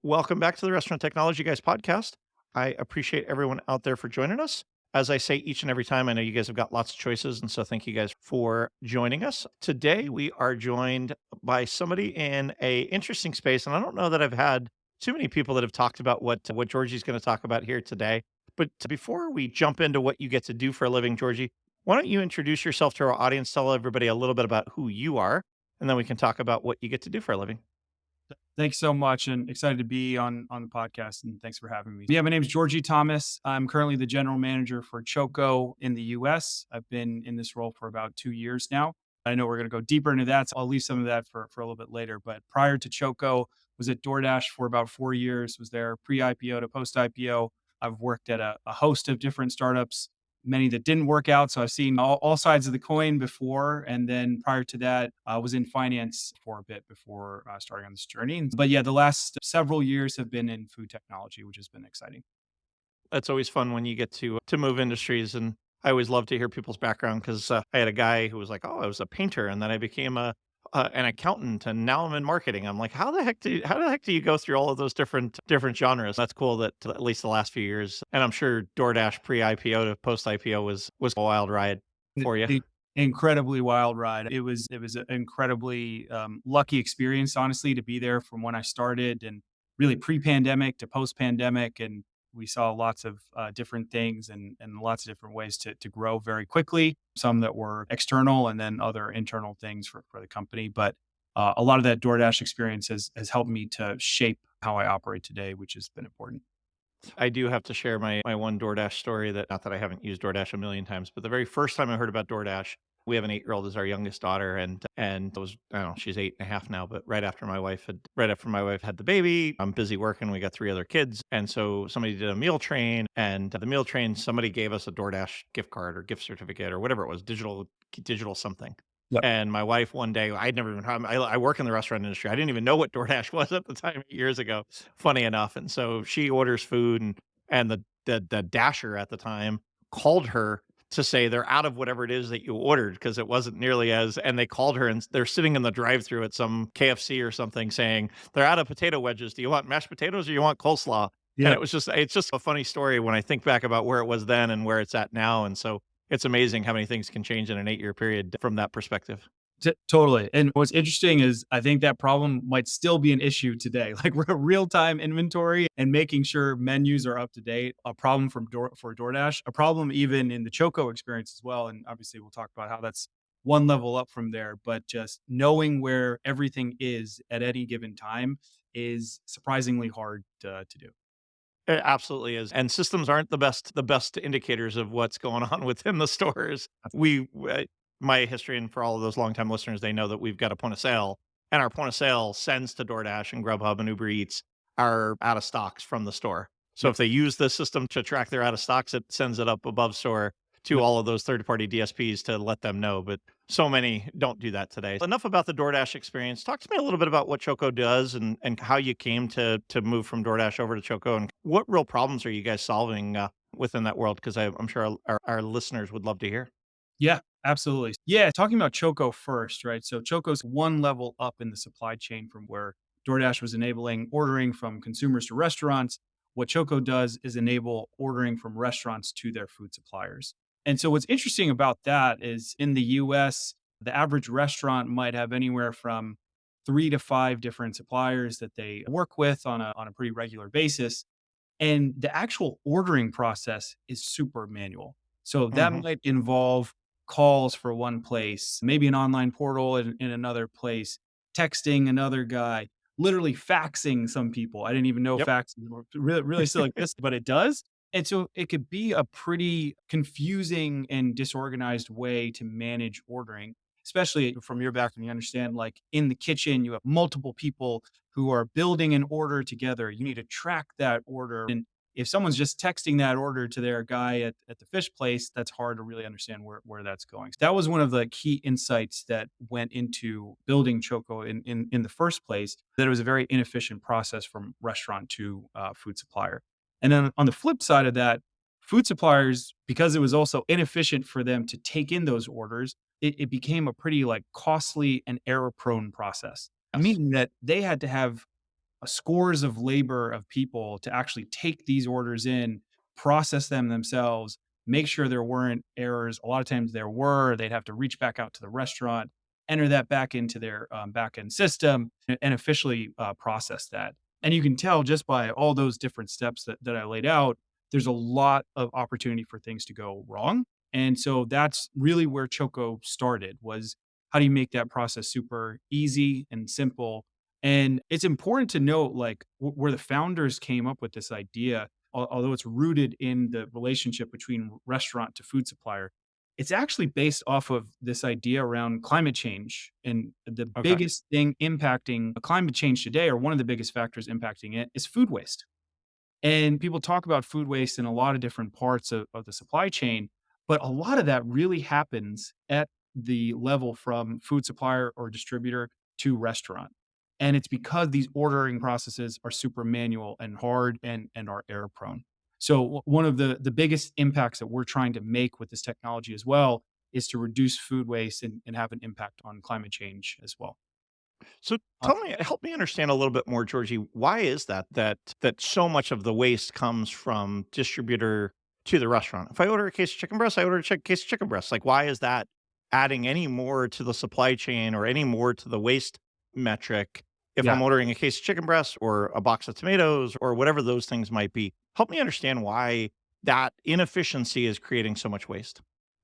Welcome back to the Restaurant Technology Guys podcast. I appreciate everyone out there for joining us. As I say each and every time, I know you guys have got lots of choices, and so thank you guys for joining us. Today we are joined by somebody in a interesting space, and I don't know that I've had too many people that have talked about what Georgie's going to talk about here today. But before we jump into what you get to do for a living, Georgie, why don't you introduce yourself to our audience, tell everybody a little bit about who you are, and then we can talk about what you get to do for a living. Thanks so much, and excited to be on the podcast, and thanks for having me. Yeah, my name's Georgie Thomas. I'm currently the general manager for Choco in the US. I've been in this role for about 2 years now. I know we're going to go deeper into that, so I'll leave some of that for a little bit later. But prior to Choco, was at DoorDash for about 4 years, was there pre-IPO to post-IPO. I've worked at a host of different startups, many that didn't work out. So I've seen all sides of the coin before. And then prior to that, I was in finance for a bit before starting on this journey. But yeah, the last several years have been in food technology, which has been exciting. That's always fun when you get to move industries, and I always love to hear people's background 'cause, I had a guy who was like, "Oh, I was a painter, and then I became an accountant, and now I'm in marketing." I'm like, how the heck do you go through all of those different genres?" That's cool that at least the last few years, and I'm sure DoorDash pre-IPO to post-IPO was a wild ride for you. The incredibly wild ride. It was an incredibly lucky experience, honestly, to be there from when I started and really pre-pandemic to post-pandemic, and we saw lots of different things and lots of different ways to grow very quickly. Some that were external, and then other internal things for the company. But a lot of that DoorDash experience has helped me to shape how I operate today, which has been important. I do have to share my one DoorDash story that not that I haven't used DoorDash a million times, but the very first time I heard about DoorDash, we have an 8-year-old as our youngest daughter, and it was I don't know, she's 8.5 now, but right after my wife had the baby, I'm busy working, we got 3 other kids, and so somebody did a meal train, and the meal train, somebody gave us a DoorDash gift card or gift certificate or whatever it was, digital something. Yep. And my wife one day, I'd never even I work in the restaurant industry. I didn't even know what DoorDash was at the time years ago, funny enough. And so she orders food, and the dasher at the time called her to say they're out of whatever it is that you ordered because it wasn't nearly as, and they called her and they're sitting in the drive-through at some KFC or something saying they're out of potato wedges. Do you want mashed potatoes or you want coleslaw? And Yeah. it's just a funny story when I think back about where it was then and where it's at now. And so it's amazing how many things can change in an 8-year period from that perspective. Totally. And what's interesting is I think that problem might still be an issue today. Like real time inventory and making sure menus are up to date, a problem for DoorDash, a problem even in the Choco experience as well. And obviously, we'll talk about how that's one level up from there. But just knowing where everything is at any given time is surprisingly hard to do. It absolutely is, and systems aren't the best indicators of what's going on within the stores. My history, and for all of those longtime listeners, they know that we've got a point of sale, and our point of sale sends to DoorDash and Grubhub and Uber Eats our out of stocks from the store. So Yep. if they use the system to track their out of stocks, it sends it up above store to Yep. all of those third-party DSPs to let them know, but so many don't do that today. Enough about the DoorDash experience. Talk to me a little bit about what Choco does and how you came to move from DoorDash over to Choco, and what real problems are you guys solving within that world? Because I'm sure our listeners would love to hear. Yeah, absolutely. Yeah, talking about Choco first, right? So Choco's one level up in the supply chain from where DoorDash was enabling ordering from consumers to restaurants. What Choco does is enable ordering from restaurants to their food suppliers. And so what's interesting about that is in the US, the average restaurant might have anywhere from 3 to 5 different suppliers that they work with on a pretty regular basis. And the actual ordering process is super manual. So that Hmm. might involve calls for one place, maybe an online portal in another place, texting another guy, literally faxing some people. I didn't even know Yep. fax really still exists, but it does. And so it could be a pretty confusing and disorganized way to manage ordering, especially from your background. You understand, like in the kitchen, you have multiple people who are building an order together. You need to track that order. And if someone's just texting that order to their guy at the fish place, that's hard to really understand where that's going. So that was one of the key insights that went into building Choco in the first place, that it was a very inefficient process from restaurant to food supplier. And then on the flip side of that, food suppliers, because it was also inefficient for them to take in those orders, it became a pretty like costly and error prone process, Yes. meaning that they had to have scores of labor of people to actually take these orders in, process them themselves, make sure there weren't errors. A lot of times there were. They'd have to reach back out to the restaurant, enter that back into their back end system, and officially process that. And you can tell just by all those different steps that I laid out, there's a lot of opportunity for things to go wrong. And so that's really where Choco started, was how do you make that process super easy and simple? And it's important to note, like, where the founders came up with this idea, although it's rooted in the relationship between restaurant to food supplier, it's actually based off of this idea around climate change. And the Okay. biggest thing impacting climate change today, or one of the biggest factors impacting it, is food waste. And people talk about food waste in a lot of different parts of the supply chain, but a lot of that really happens at the level from food supplier or distributor to restaurant. And it's because these ordering processes are super manual and hard and are error prone. So one of the biggest impacts that we're trying to make with this technology as well is to reduce food waste and have an impact on climate change as well. So Uh, help me understand a little bit more, Georgie. Why is that so much of the waste comes from distributor to the restaurant? If I order a case of chicken breast, I order a case of chicken breast. Like, why is that adding any more to the supply chain or any more to the waste metric? If yeah. I'm ordering a case of chicken breast or a box of tomatoes or whatever those things might be, help me understand why that inefficiency is creating so much waste.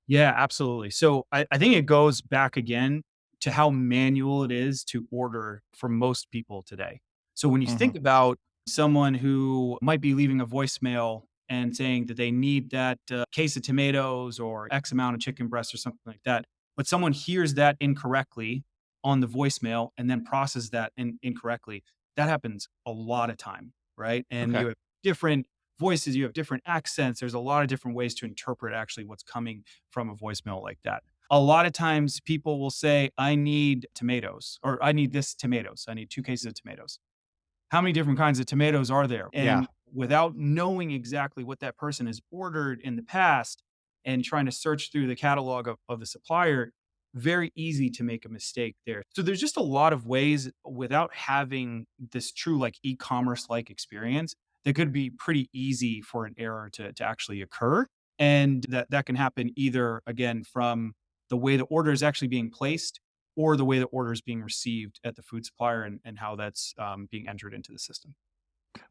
Yeah, absolutely. So I think it goes back again to how manual it is to order for most people today. So when you Hmm. think about someone who might be leaving a voicemail and saying that they need that case of tomatoes or X amount of chicken breasts or something like that, but someone hears that incorrectly on the voicemail and then processes that incorrectly, that happens a lot of time, right? And Okay. you have different voices, you have different accents. There's a lot of different ways to interpret actually what's coming from a voicemail like that. A lot of times people will say, I need tomatoes, or I need this tomatoes. I need 2 cases of tomatoes. How many different kinds of tomatoes are there? Yeah. And without knowing exactly what that person has ordered in the past and trying to search through the catalog of the supplier, very easy to make a mistake there. So there's just a lot of ways without having this true like e-commerce like experience that could be pretty easy for an error to actually occur. And that can happen either again from the way the order is actually being placed or the way the order is being received at the food supplier and how that's being entered into the system.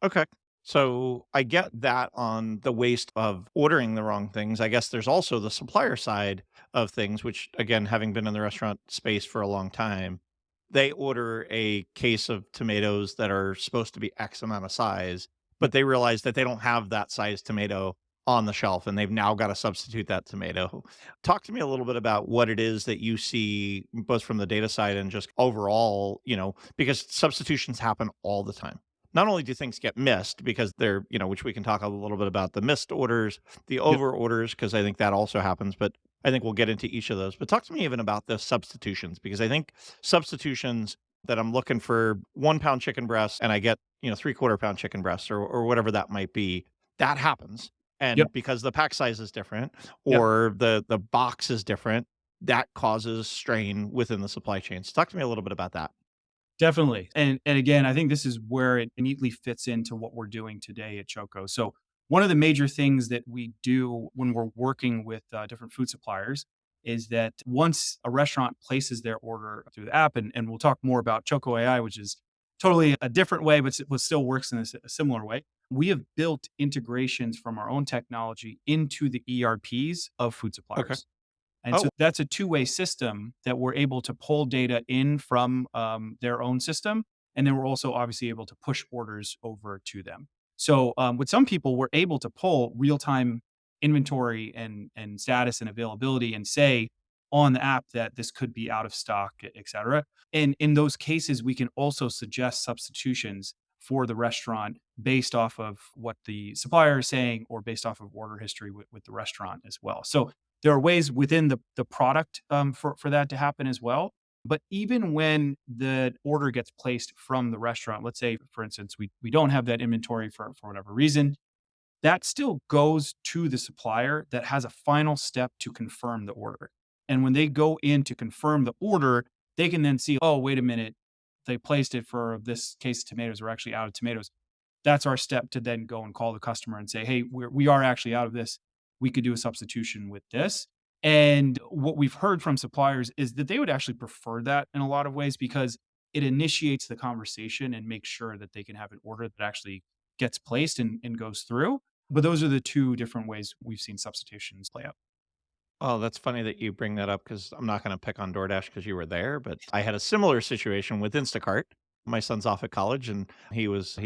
Okay. So I get that on the waste of ordering the wrong things. I guess there's also the supplier side of things, which, again, having been in the restaurant space for a long time, they order a case of tomatoes that are supposed to be X amount of size, but Yep. they realize that they don't have that size tomato on the shelf and they've now got to substitute that tomato. Talk to me a little bit about what it is that you see both from the data side and just overall, because substitutions happen all the time. Not only do things get missed because they're, which we can talk a little bit about the missed orders, the Yep. over orders, because I think that also happens, but I think we'll get into each of those. But talk to me even about the substitutions, because I think substitutions that I'm looking for 1 pound chicken breast and I get, 3/4 pound chicken breast or whatever that might be, that happens. Yep. And because the pack size is different Yep. or the box is different, that causes strain within the supply chain. So talk to me a little bit about that. Definitely. And again, I think this is where it neatly fits into what we're doing today at Choco. So one of the major things that we do when we're working with different food suppliers is that once a restaurant places their order through the app, and we'll talk more about Choco AI, which is totally a different way, but still works in a similar way. We have built integrations from our own technology into the ERPs of food Okay. suppliers. And so Oh, that's a two-way system that we're able to pull data in from their own system. And then we're also obviously able to push orders over to them. So with some people, we're able to pull real-time inventory and status and availability and say on the app that this could be out of stock, et cetera. And in those cases, we can also suggest substitutions for the restaurant based off of what the supplier is saying or based off of order history with the restaurant as well. So there are ways within the product for that to happen as well. But even when the order gets placed from the restaurant, let's say, for instance, we don't have that inventory for whatever reason, that still goes to the supplier that has a final step to confirm the order. And when they go in to confirm the order, they can then see, oh, wait a minute, they placed it for this case of tomatoes. We're actually out of tomatoes. That's our step to then go and call the customer and say, hey, we are actually out of this. We could do a substitution with this. And what we've heard from suppliers is that they would actually prefer that in a lot of ways because it initiates the conversation and makes sure that they can have an order that actually gets placed and goes through. But those are the two different ways we've seen substitutions play out. Oh, that's funny that you bring that up because I'm not going to pick on DoorDash because you were there, but I had a similar situation with Instacart. My son's off at college and he lives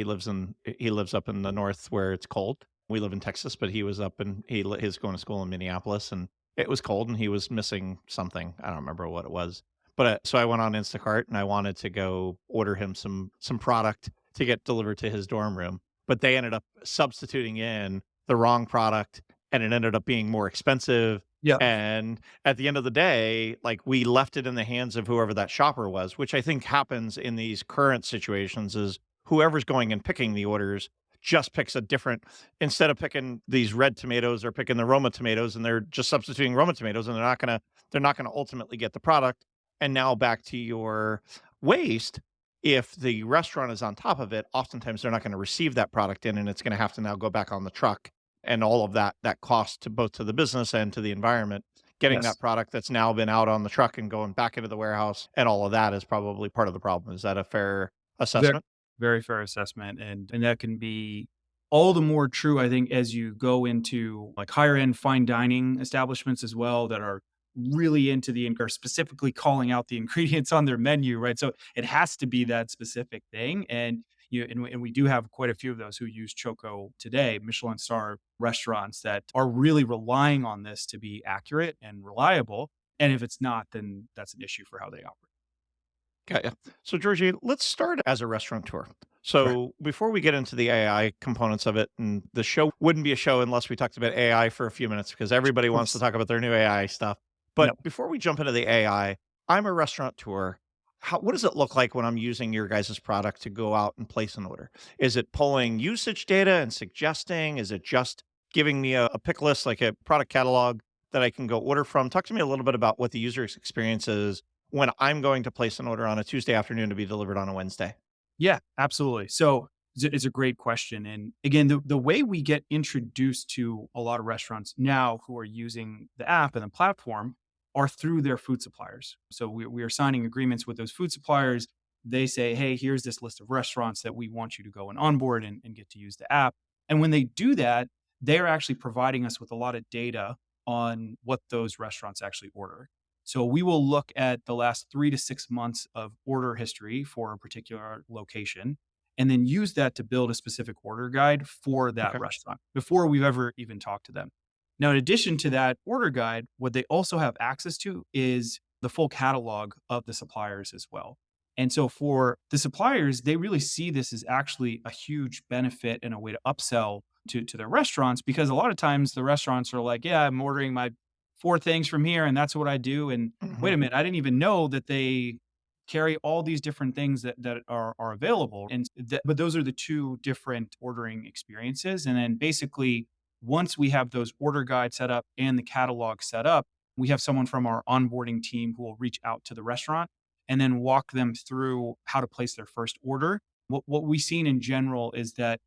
up in the north where it's cold. We live in Texas, but he was up and he's going to school in Minneapolis and it was cold and he was missing something. I don't remember what it was. But so I went on Instacart and I wanted to go order him some product to get delivered to his dorm room, but they ended up substituting in the wrong product and it ended up being more expensive, Yeah. and at the end of the day, like, we left it in the hands of whoever that shopper was, which I think happens in these current situations is whoever's going and picking the orders just picks a different, instead of picking these red tomatoes, they're picking the Roma tomatoes and they're just substituting Roma tomatoes and they're not gonna ultimately get the product. And now back to your waste, if the restaurant is on top of it, oftentimes they're not gonna receive that product in and it's gonna have to now go back on the truck and all of that cost to both to the business and to the environment. Getting Yes. that product that's now been out on the truck and going back into the warehouse and all of that is probably part of the problem. Is that a fair Very, assessment? very fair assessment. And that can be all the more true, I think, as you go into like higher end fine dining establishments as well that are really into are specifically calling out the ingredients on their menu, right? So it has to be that specific thing. And we do have quite a few of those who use Choco today, Michelin star restaurants that are really relying on this to be accurate and reliable. And if it's not, then that's an issue for how they operate. Got ya. So, Georgie, let's start as a restaurateur. Right. So, before we get into the AI components of it, and the show wouldn't be a show unless we talked about AI for a few minutes because everybody wants to Course. talk about their new AI stuff. But Yep. before we jump into the AI, I'm a restaurateur. What does it look like when I'm using your guys' product to go out and place an order? Is it pulling usage data and suggesting? Is it just giving me a pick list, like a product catalog that I can go order from? Talk to me a little bit about what the user experience is when I'm going to place an order on a Tuesday afternoon to be delivered on a Wednesday. Yeah, absolutely. So it's a great question. And again, the way we get introduced to a lot of restaurants now who are using the app and the platform are through their food suppliers. So we are signing agreements with those food suppliers. They say, hey, here's this list of restaurants that we want you to go and onboard and get to use the app. And when they do that, they're actually providing us with a lot of data on what those restaurants actually order. So we will look at the last 3 to 6 months of order history for a particular location and then use that to build a specific order guide for that Okay. restaurant before we've ever even talked to them. Now, in addition to that order guide, what they also have access to is the full catalog of the suppliers as well. And so for the suppliers, they really see this as actually a huge benefit and a way to upsell to their restaurants because a lot of times the restaurants are like, yeah, I'm ordering my 4 things from here and that's what I do. And wait Mhm. a minute, I didn't even know that they carry all these different things that are available. But those are the two different ordering experiences. And then basically, once we have those order guides set up and the catalog set up, we have someone from our onboarding team who will reach out to the restaurant and then walk them through how to place their first order. What we've seen in general is that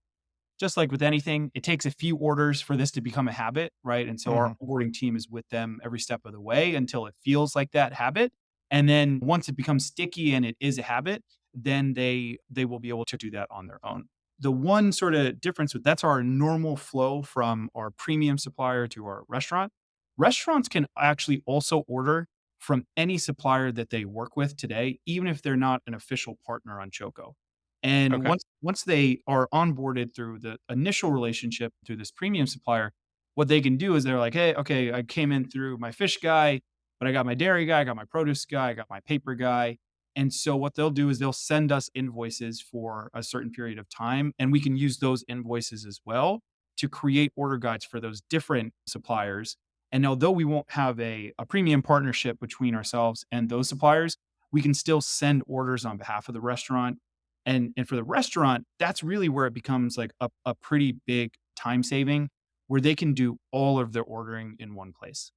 just like with anything, it takes a few orders for this to become a habit, right? And so our Mhm. onboarding team is with them every step of the way until it feels like that habit. And then once it becomes sticky and it is a habit, then they will be able to do that on their own. The one sort of difference with that's our normal flow from our premium supplier to our restaurant. Restaurants can actually also order from any supplier that they work with today, even if they're not an official partner on Choco. And Okay. once they are onboarded through the initial relationship through this premium supplier, what they can do is they're like, "Hey, okay, I came in through my fish guy, but I got my dairy guy, I got my produce guy, I got my paper guy." And so what they'll do is they'll send us invoices for a certain period of time, and we can use those invoices as well to create order guides for those different suppliers. And although we won't have a premium partnership between ourselves and those suppliers, we can still send orders on behalf of the restaurant and for the restaurant, that's really where it becomes like a pretty big time saving where they can do all of their ordering in one place.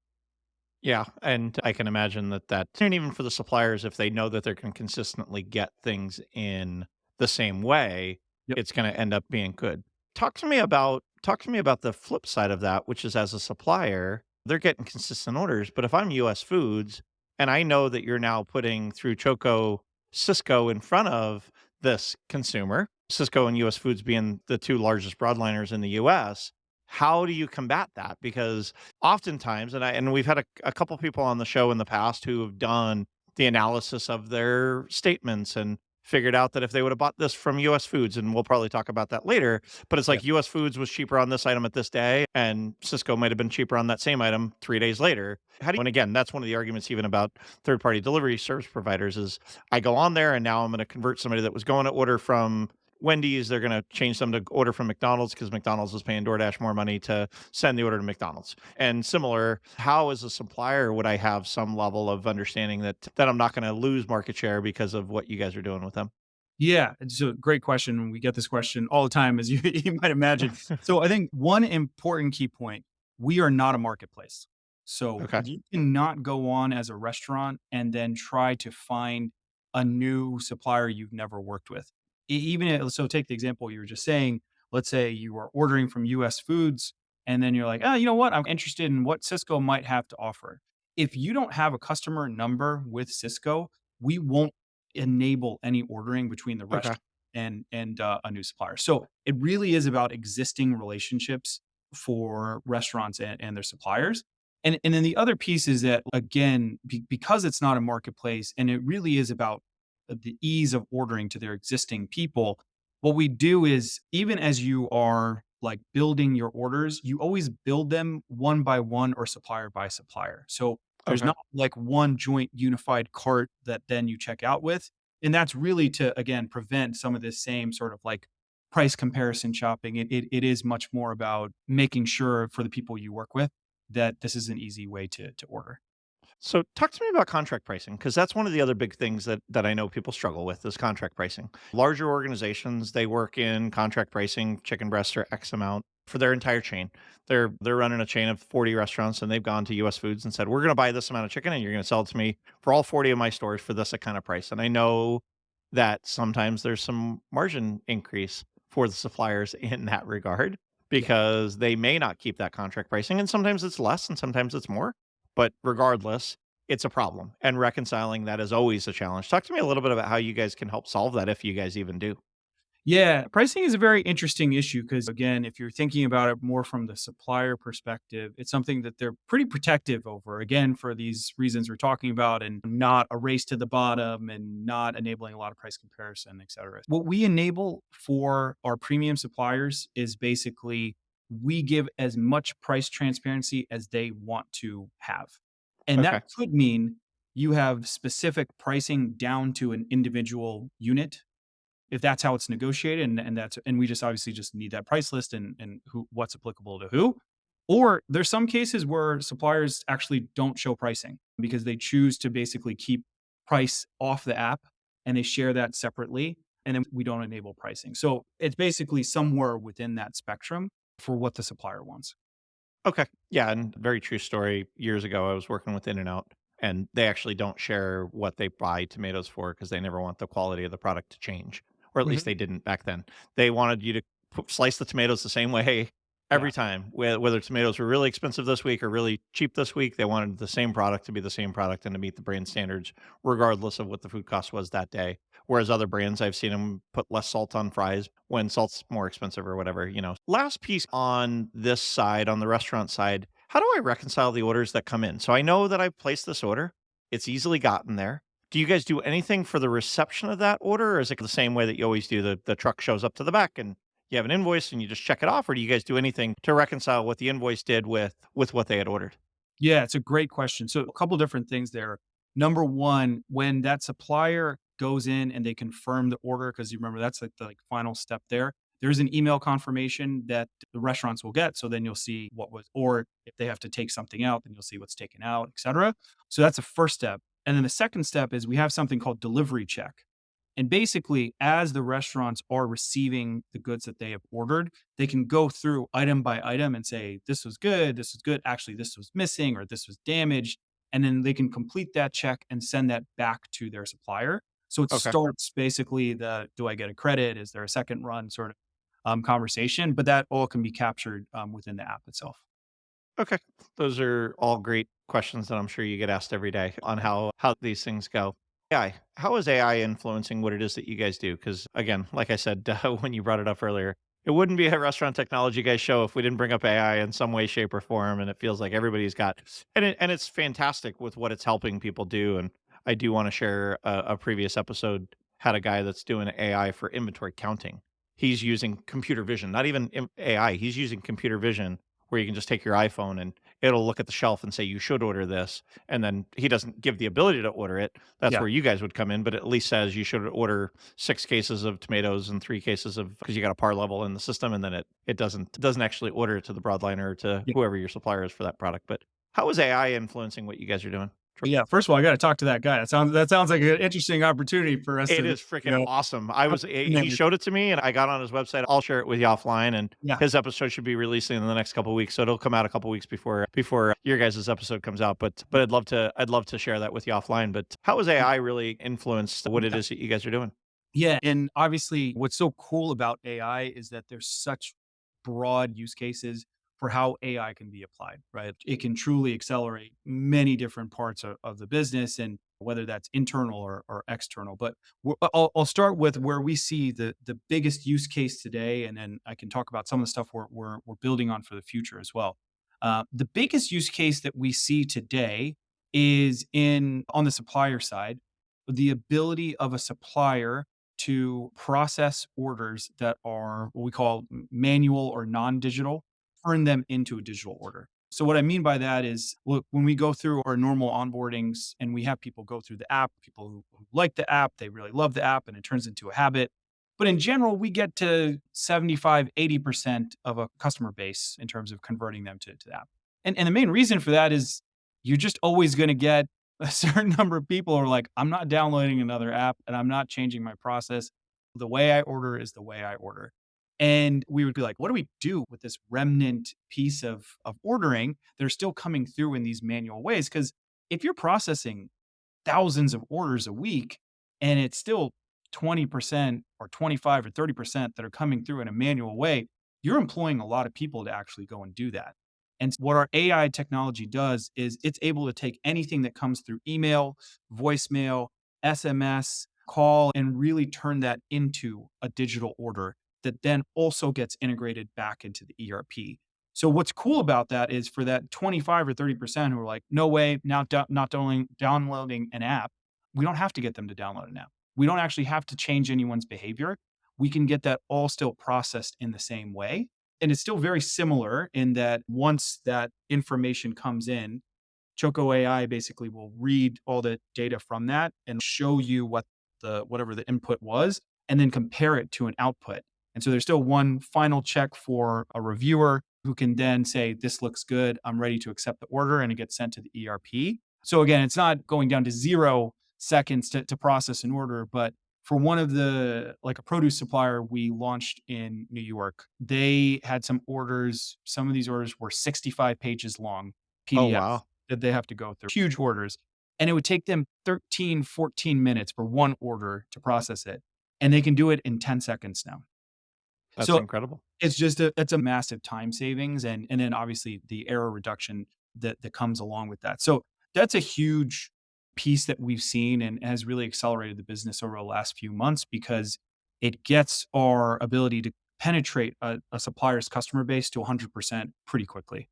Yeah, and I can imagine that and even for the suppliers, if they know that they're gonna consistently get things in the same way, Yep. it's gonna end up being good. Talk to me about the flip side of that, which is as a supplier, they're getting consistent orders, but if I'm US Foods and I know that you're now putting through Choco Cisco in front of this consumer, Cisco and US Foods being the 2 largest broadliners in the US, how do you combat that? Because oftentimes, and we've had a couple people on the show in the past who have done the analysis of their statements and figured out that if they would have bought this from US Foods, and we'll probably talk about that later, but it's Yeah. like US Foods was cheaper on this item at this day, and Cisco might have been cheaper on that same item 3 days later. How do you, and again, that's one of the arguments even about third party delivery service providers is I go on there and now I'm going to convert somebody that was going to order from Wendy's, they're going to change them to order from McDonald's because McDonald's is paying DoorDash more money to send the order to McDonald's. And similar, how as a supplier would I have some level of understanding that I'm not going to lose market share because of what you guys are doing with them? Yeah, it's a great question. We get this question all the time, as you, you might imagine. So I think one important key point, we are not a marketplace. So Okay. you cannot go on as a restaurant and then try to find a new supplier you've never worked with. So take the example you were just saying. Let's say you are ordering from US Foods, and then you're like, oh, you know what? I'm interested in what Cisco might have to offer. If you don't have a customer number with Cisco, we won't enable any ordering between the Okay. restaurant and a new supplier. So it really is about existing relationships for restaurants and their suppliers. And then the other piece is that again, because it's not a marketplace and it really is about the ease of ordering to their existing people, what we do is even as you are like building your orders, you always build them one by one or supplier by supplier. So there's Okay. not like one joint unified cart that then you check out with. And that's really to, again, prevent some of this same sort of like price comparison shopping. It is much more about making sure for the people you work with that this is an easy way to order. So talk to me about contract pricing because that's one of the other big things that I know people struggle with is contract pricing. Larger organizations, they work in contract pricing, chicken breasts are X amount for their entire chain. They're running a chain of 40 restaurants and they've gone to US Foods and said, "We're going to buy this amount of chicken and you're going to sell it to me for all 40 of my stores for this kind of price." And I know that sometimes there's some margin increase for the suppliers in that regard Yeah. because they may not keep that contract pricing and sometimes it's less and sometimes it's more. But regardless, it's a problem, and reconciling that is always a challenge. Talk to me a little bit about how you guys can help solve that if you guys even do. Yeah, pricing is a very interesting issue because, again, if you're thinking about it more from the supplier perspective, it's something that they're pretty protective over, again, for these reasons we're talking about, and not a race to the bottom and not enabling a lot of price comparison, et cetera. What we enable for our premium suppliers is basically we give as much price transparency as they want to have. And that Okay. could mean you have specific pricing down to an individual unit if that's how it's negotiated and we just obviously just need that price list and who what's applicable to who. Or there's some cases where suppliers actually don't show pricing because they choose to basically keep price off the app and they share that separately and then we don't enable pricing. So it's basically somewhere within that spectrum for what the supplier wants. Okay. Yeah, and very true story. Years ago, I was working with In-N-Out, and they actually don't share what they buy tomatoes for because they never want the quality of the product to change, or at least Mhm. they didn't back then. They wanted you to slice the tomatoes the same way Yeah. every time, whether tomatoes were really expensive this week or really cheap this week. They wanted the same product to be the same product and to meet the brand standards, regardless of what the food cost was that day. Whereas other brands, I've seen them put less salt on fries when salt's more expensive or whatever. Last piece on this side, on the restaurant side, how do I reconcile the orders that come in? So I know that I've placed this order. It's easily gotten there. Do you guys do anything for the reception of that order, or is it the same way that you always do? The truck shows up to the back and you have an invoice and you just check it off, or do you guys do anything to reconcile what the invoice did with what they had ordered? Yeah, it's a great question. So a couple different things there. Number one, when that supplier goes in and they confirm the order, because you remember that's like the like final step there. There's an email confirmation that the restaurants will get. So then you'll see what was, or if they have to take something out, then you'll see what's taken out, et cetera. So that's the first step. And then the second step is we have something called delivery check. And basically, as the restaurants are receiving the goods that they have ordered, they can go through item by item and say, this was good, actually, this was missing, or this was damaged. and then they can complete that check and send that back to their supplier. So it Okay. starts basically the, do I get a credit? Is there a second run sort of conversation? But that all can be captured within the app itself. Okay. Those are all great questions that I'm sure you get asked every day on how these things go. AI. How is AI influencing what it is that you guys do? Because again, like I said, when you brought it up earlier, it wouldn't be a restaurant technology guys show if we didn't bring up AI in some way, shape, or form. And it feels like everybody's got, and it's fantastic with what it's helping people do. And I do want to share a previous episode had a guy that's doing AI for inventory counting. He's using computer vision, not even AI. He's using computer vision where you can just take your iPhone and it'll look at the shelf and say, you should order this. And then he doesn't give the ability to order it. That's Yeah. where you guys would come in, but at least says you should order 6 cases of tomatoes and 3 cases of, because you got a par level in the system. And then it doesn't actually order it to the broadliner or to whoever your supplier is for that product. But how is AI influencing what you guys are doing? Yeah, first of all, I gotta talk to that guy. That sounds like an interesting opportunity for us It to, is freaking awesome. I was he maybe. showed it to me and I got on his website. I'll share it with you offline, and Yeah. his episode should be releasing in the next couple of weeks. So it'll come out a couple of weeks before your guys' episode comes out. But I'd love to share that with you offline. But how has AI really influenced what it is that you guys are doing? Yeah. And obviously, what's so cool about AI is that there's such broad use cases for how AI can be applied, right? It can truly accelerate many different parts of the business, and whether that's internal or external. But I'll start with where we see the biggest use case today, and then I can talk about some of the stuff we're building on for the future as well. The biggest use case that we see today is on the supplier side, the ability of a supplier to process orders that are what we call manual or non-digital, turn them into a digital order. So what I mean by that is, look, when we go through our normal onboardings and we have people go through the app, people who like the app, they really love the app and it turns into a habit. But in general, we get to 75, 80% of a customer base in terms of converting them to the app. And the main reason for that is you're just always going to get a certain number of people are like, I'm not downloading another app and I'm not changing my process. The way I order is the way I order. And we would be like, what do we do with this remnant piece of ordering? They're still coming through in these manual ways. Because if you're processing thousands of orders a week and it's still 20% or 25 or 30% that are coming through in a manual way, you're employing a lot of people to actually go and do that. And what our AI technology does is it's able to take anything that comes through email, voicemail, SMS, call, and really turn that into a digital order that then also gets integrated back into the ERP. So what's cool about that is for that 25 or 30% who are like, no way, not downloading an app, we don't have to get them to download an app. We don't actually have to change anyone's behavior. We can get that all still processed in the same way. And it's still very similar in that once that information comes in, Choco AI basically will read all the data from that and show you whatever the input was, and then compare it to an output. And so there's still one final check for a reviewer who can then say, this looks good, I'm ready to accept the order, and it gets sent to the ERP. So again, it's not going down to 0 seconds to process an order, but for one of like a produce supplier we launched in New York, they had some orders. Some of these orders were 65 pages long, Oh PDF wow. that they have to go through, huge orders. And it would take them 13, 14 minutes for one order to process it. And they can do it in 10 seconds now. That's So incredible. it's a massive time savings, and then obviously the error reduction that comes along with that. So that's a huge piece that we've seen and has really accelerated the business over the last few months because it gets our ability to penetrate a supplier's customer base to 100% pretty quickly.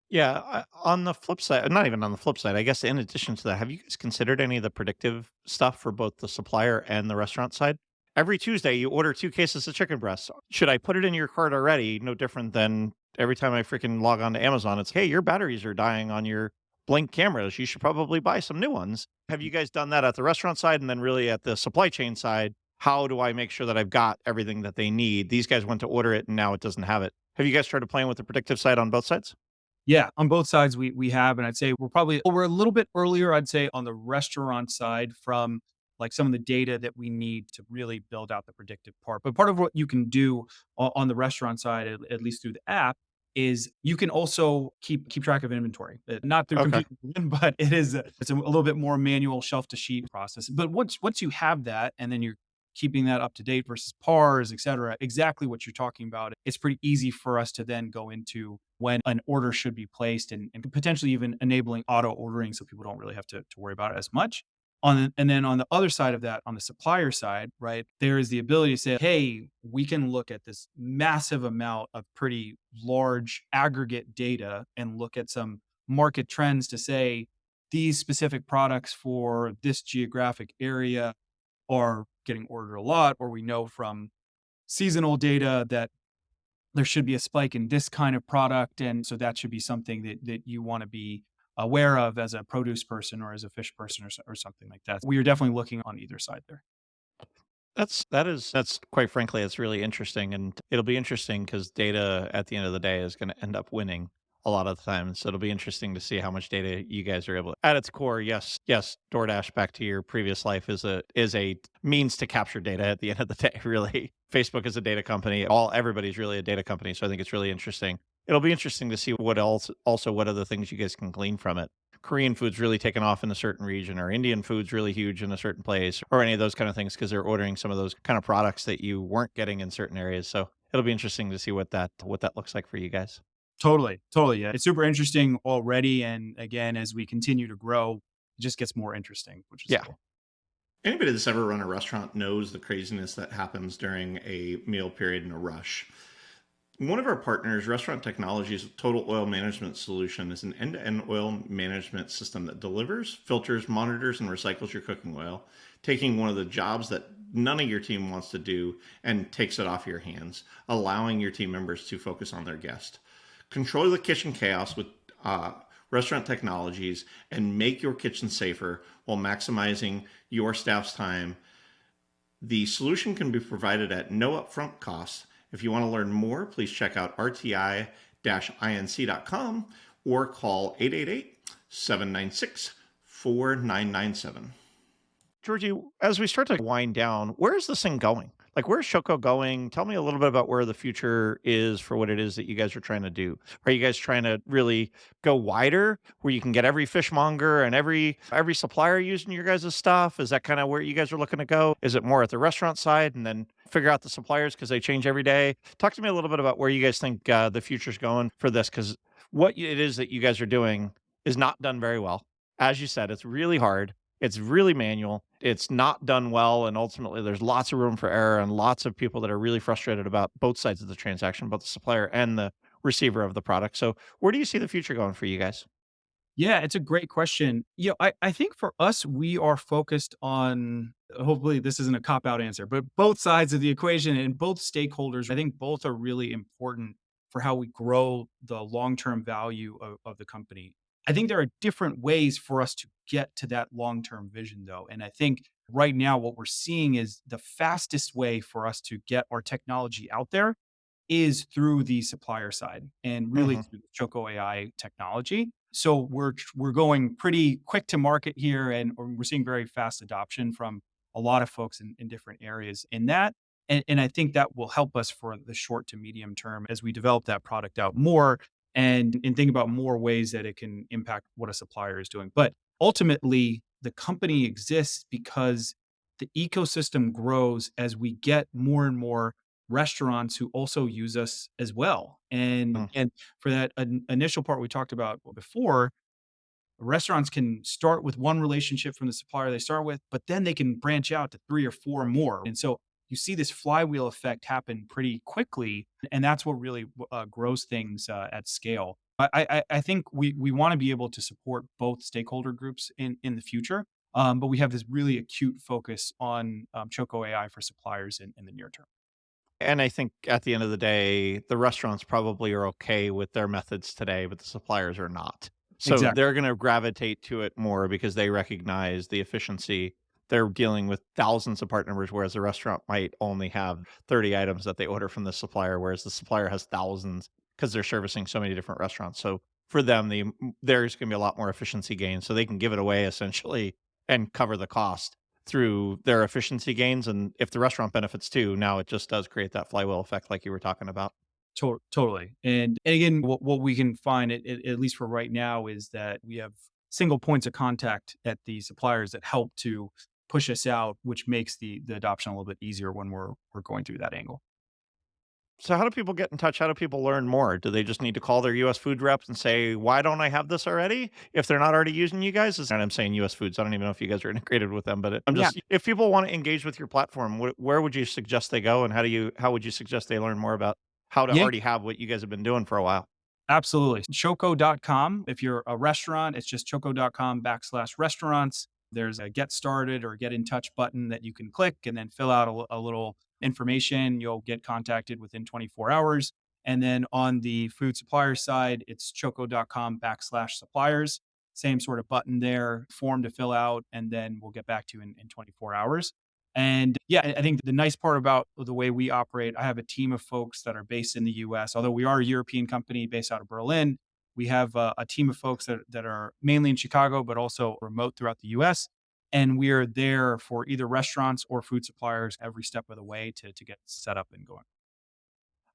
Yeah, on the flip side, not even on the flip side, I guess in addition to that, have you guys considered any of the predictive stuff for both the supplier and the restaurant side? Every Tuesday, you order 2 cases of chicken breasts. Should I put it in your cart already? No different than every time I freaking log on to Amazon, it's, hey, your batteries are dying on your Blink cameras. You should probably buy some new ones. Have you guys done that at the restaurant side and then really at the supply chain side? How do I make sure that I've got everything that they need? These guys went to order it and now it doesn't have it. Have you guys started playing with the predictive side on both sides? Yeah, on both sides we have, and I'd say we're a little bit earlier, I'd say, on the restaurant side from like some of the data that we need to really build out the predictive part. But part of what you can do on the restaurant side, at least through the app, is you can also keep track of inventory. Not through Okay. computer vision, but it's a little bit more manual shelf to sheet process. But once you have that, and then you're keeping that up to date versus pars, et cetera, exactly what you're talking about. It's pretty easy for us to then go into when an order should be placed, and potentially even enabling auto ordering so people don't really have to worry about it as much. And then on the other side of that, on the supplier side, right, there is the ability to say, hey, we can look at this massive amount of pretty large aggregate data and look at some market trends to say these specific products for this geographic area are getting ordered a lot, or we know from seasonal data that there should be a spike in this kind of product. And so that should be something that you want to be aware of as a produce person or as a fish person or something like that. We are definitely looking on either side there. That's quite frankly, it's really interesting, and it'll be interesting because data at the end of the day is going to end up winning a lot of the times. So it'll be interesting to see how much data you guys are able to. At its core, yes, DoorDash, back to your previous life, is a means to capture data at the end of the day. Really, Facebook is a data company. Everybody's really a data company. So I think it's really interesting. It'll be interesting to see what else, also what other things you guys can glean from it. Korean food's really taken off in a certain region, or Indian food's really huge in a certain place, or any of those kind of things because they're ordering some of those kind of products that you weren't getting in certain areas. So it'll be interesting to see what that looks like for you guys. Totally, totally. Yeah. It's super interesting already. And again, as we continue to grow, it just gets more interesting, which is Yeah. cool. Anybody that's ever run a restaurant knows the craziness that happens during a meal period in a rush. One of our partners, Restaurant Technologies Total Oil Management Solution, is an end-to-end oil management system that delivers, filters, monitors, and recycles your cooking oil, taking one of the jobs that none of your team wants to do and takes it off your hands, allowing your team members to focus on their guest. Control the kitchen chaos with Restaurant Technologies and make your kitchen safer while maximizing your staff's time. The solution can be provided at no upfront cost. If you want to learn more, please check out rti-inc.com or call 888-796-4997. Georgie, as we start to wind down, where is this thing going? Like, where's Choco going? Tell me a little bit about where the future is for what it is that you guys are trying to do. Are you guys trying to really go wider, where you can get every fishmonger and every supplier using your guys' stuff? Is that kind of where you guys are looking to go? Is it more at the restaurant side and then figure out the suppliers because they change every day? Talk to me a little bit about where you guys think the future's going for this, because it is that you guys are doing is not done very well. As you said, it's really hard. It's really manual. It's not done well, and ultimately, there's lots of room for error and lots of people that are really frustrated about both sides of the transaction, both the supplier and the receiver of the product. So, where do you see the future going for you guys? Yeah, it's a great question. I think for us, we are focused on, hopefully this isn't a cop out answer, but both sides of the equation and both stakeholders. I think both are really important for how we grow the long term value of the company. I think there are different ways for us to get to that long term vision, though. And I think right now, what we're seeing is the fastest way for us to get our technology out there is through the supplier side and really Mhm. through the Choco AI technology. So we're going pretty quick to market here, and we're seeing very fast adoption from a lot of folks in different areas in that. And I think that will help us for the short to medium term as we develop that product out more and think about more ways that it can impact what a supplier is doing. But ultimately, the company exists because the ecosystem grows as we get more and more restaurants who also use us as well. Mm. And for that initial part we talked about before, restaurants can start with one relationship from the supplier they start with, but then they can branch out to 3 or 4 more. And so you see this flywheel effect happen pretty quickly, and that's what really grows things at scale. I think we want to be able to support both stakeholder groups in the future, but we have this really acute focus on Choco AI for suppliers in the near term. And I think at the end of the day, the restaurants probably are okay with their methods today, but the suppliers are not. So Exactly. they're going to gravitate to it more because they recognize the efficiency. They're dealing with thousands of part numbers, whereas the restaurant might only have 30 items that they order from the supplier, whereas the supplier has thousands because they're servicing so many different restaurants. So for them, there's going to be a lot more efficiency gains. So they can give it away essentially and cover the cost through their efficiency gains. And if the restaurant benefits too, now it just does create that flywheel effect like you were talking about. Totally. And again, what we can find, at least for right now, is that we have single points of contact at the suppliers that help to push us out, which makes the adoption a little bit easier when we're going through that angle. So how do people get in touch? How do people learn more? Do they just need to call their US food reps and say, "Why don't I have this already?" If they're not already using you guys? And I'm saying US Foods. I don't even know if you guys are integrated with them, but I'm Yeah. just if people want to engage with your platform, where would you suggest they go and how would you suggest they learn more about how to Yeah. already have what you guys have been doing for a while? Absolutely. Choco.com. If you're a restaurant, it's just choco.com/restaurants. There's a get started or get in touch button that you can click and then fill out a little information. You'll get contacted within 24 hours. And then on the food supplier side, it's choco.com/suppliers. Same sort of button there, form to fill out, and then we'll get back to you in 24 hours. And yeah, I think the nice part about the way we operate, I have a team of folks that are based in the US. Although we are a European company based out of Berlin, we have a team of folks that are mainly in Chicago, but also remote throughout the US. And we are there for either restaurants or food suppliers every step of the way to get set up and going.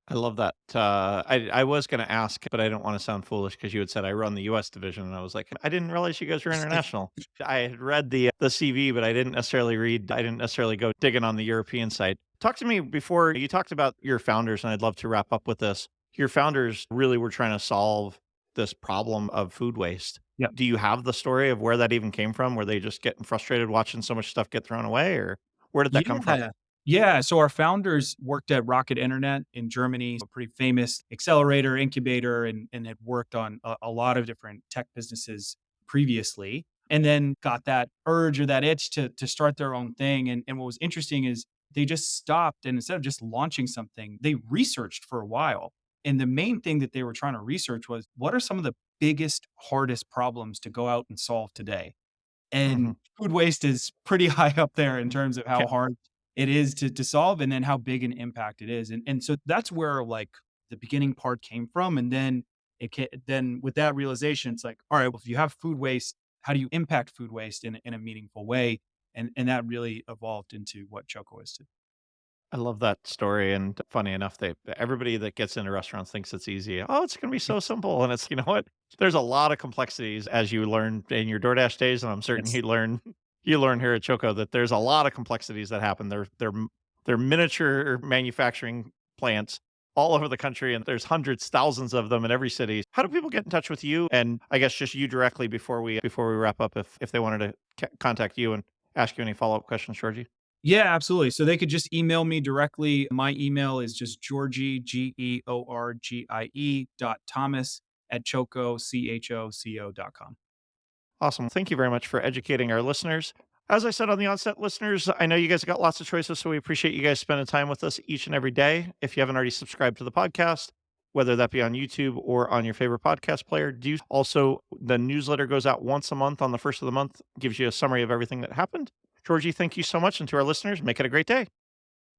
I love that. I was going to ask, but I don't want to sound foolish because you had said I run the U.S. division, and I was like, I didn't realize you guys were international. I had read the CV, but I didn't necessarily read. I didn't necessarily go digging on the European side. Talk to me before you talked about your founders, and I'd love to wrap up with this. Your founders really were trying to solve this problem of food waste. Yeah. Do you have the story of where that even came from? Were they just getting frustrated watching so much stuff get thrown away, or where did that come from? Yeah. Yeah. So our founders worked at Rocket Internet in Germany, a pretty famous accelerator, incubator, and had worked on a lot of different tech businesses previously. And then got that urge or that itch to start their own thing. And what was interesting is they just stopped and instead of just launching something, they researched for a while. And the main thing that they were trying to research was what are some of the biggest, hardest problems to go out and solve today? Hmm. And food waste is pretty high up there in terms of how hard it is to solve and then how big an impact it is. And so that's where like the beginning part came from. And then then with that realization, it's like, all right, well, if you have food waste, how do you impact food waste in a meaningful way? And that really evolved into what Choco is today. I love that story, and funny enough, everybody that gets into restaurants thinks it's easy. Oh, it's gonna be so simple, and it's you know what? There's a lot of complexities as you learn in your DoorDash days, and I'm certain Yes. you learn here at Choco that there's a lot of complexities that happen. They're miniature manufacturing plants all over the country, and there's hundreds, thousands of them in every city. How do people get in touch with you? And I guess just you directly before we wrap up, if they wanted to contact you and ask you any follow up questions, Georgie. Yeah, absolutely. So they could just email me directly. My email is just Georgie, Georgie .Thomas at choco.com. Awesome. Thank you very much for educating our listeners. As I said on the onset, listeners, I know you guys got lots of choices, so we appreciate you guys spending time with us each and every day. If you haven't already subscribed to the podcast, whether that be on YouTube or on your favorite podcast player, do also the newsletter goes out once a month on the first of the month, gives you a summary of everything that happened. Georgie, thank you so much. And to our listeners, make it a great day.